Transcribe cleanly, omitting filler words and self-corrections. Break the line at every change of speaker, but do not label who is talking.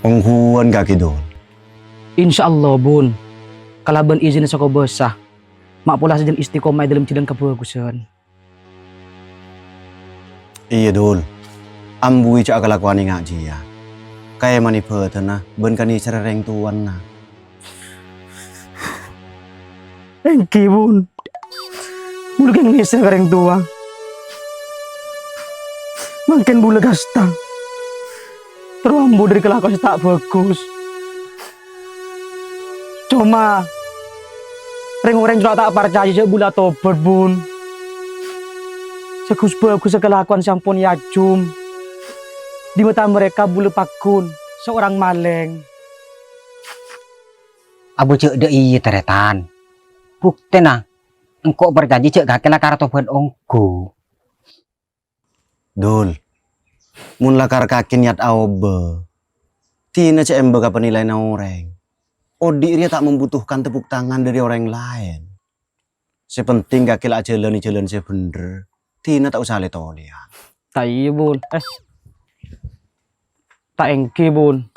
Penghuan kaki Dul.
Insya Allah bun, kalaban izin sa kubasa, mapula sa dyan istiqomah dalam cidan kabagusan.
Iya Dul. Ambui cak kelakuan ni ngaji ya. Kaya mani na, ben kani cereng tuan na.
Engki bun, bulag yang nisa kareng tua. Makin bulag hastang. Terambu dari kelakuan tak bagus. Cuma orang juga tak percaya je bula tobat bun. Sekus bagus kelakuan sampun yajum. Di mata mereka bulu pakun seorang maleng.
Abu cek de iya teretan. Bukti na, engkau berjanji cek gak kela kara tobat ongko.
Dul. Mun lakar kaki niat aobe. Tina cek embe ka penilaian orang. Odi dia tak membutuhkan tepuk tangan dari orang lain. Sepenting kaki lak jalan sebener. Tina tak usah letolian.
Tak iya bun. Tak engki bun.